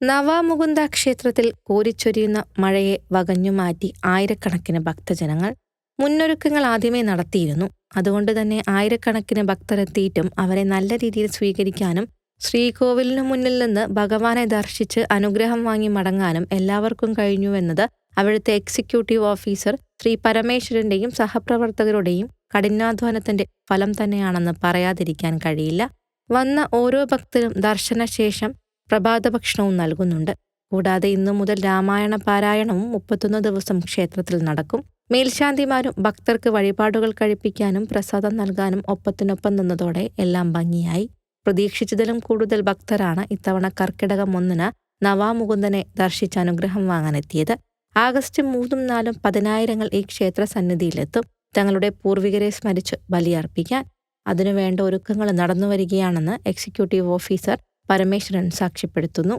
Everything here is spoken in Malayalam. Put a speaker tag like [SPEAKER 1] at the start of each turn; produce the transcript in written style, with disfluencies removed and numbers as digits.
[SPEAKER 1] നവാമുകുന്ദ ക്ഷേത്രത്തിൽ കോരിച്ചൊരിയുന്ന മഴയെ വകഞ്ഞുമാറ്റി ആയിരക്കണക്കിന് ഭക്തജനങ്ങൾ. മുന്നൊരുക്കങ്ങൾ ആദ്യമേ നടത്തിയിരുന്നു. അതുകൊണ്ട് തന്നെ ആയിരക്കണക്കിന് ഭക്തരെത്തിയിട്ടും അവരെ നല്ല രീതിയിൽ സ്വീകരിക്കാനും ശ്രീകോവിലിനു മുന്നിൽ നിന്ന് ഭഗവാനെ ദർശിച്ച് അനുഗ്രഹം വാങ്ങി മടങ്ങാനും എല്ലാവർക്കും കഴിഞ്ഞുവെന്നത് അവിടുത്തെ എക്സിക്യൂട്ടീവ് ഓഫീസർ ശ്രീ പരമേശ്വരന്റെയും സഹപ്രവർത്തകരുടെയും കഠിനാധ്വാനത്തിന്റെ ഫലം തന്നെയാണെന്ന് പറയാതിരിക്കാൻ കഴിയില്ല. വന്ന ഓരോ ഭക്തരും ദർശനശേഷം പ്രഭാത ഭക്ഷണവും നൽകുന്നുണ്ട്. കൂടാതെ ഇന്നു മുതൽ രാമായണ പാരായണവും 31 ദിവസം ക്ഷേത്രത്തിൽ നടക്കും. മേൽശാന്തിമാരും ഭക്തർക്ക് വഴിപാടുകൾ കഴിപ്പിക്കാനും പ്രസാദം നൽകാനും ഒപ്പത്തിനൊപ്പം നിന്നതോടെ എല്ലാം ഭംഗിയായി. പ്രതീക്ഷിച്ചതിലും കൂടുതൽ ഭക്തരാണ് ഇത്തവണ കർക്കിടകം 1 നവാമുകുന്ദനെ ദർശിച്ച് അനുഗ്രഹം വാങ്ങാനെത്തിയത്. ആഗസ്റ്റ് 3, 4 പതിനായിരങ്ങൾ ഈ ക്ഷേത്ര സന്നിധിയിലെത്തും തങ്ങളുടെ പൂർവികരെ സ്മരിച്ച് ബലിയർപ്പിക്കാൻ. അതിനുവേണ്ട ഒരുക്കങ്ങൾ നടന്നുവരികയാണെന്ന് എക്സിക്യൂട്ടീവ് ഓഫീസർ പരമേശ്വരൻ സാക്ഷ്യപ്പെടുത്തുന്നു.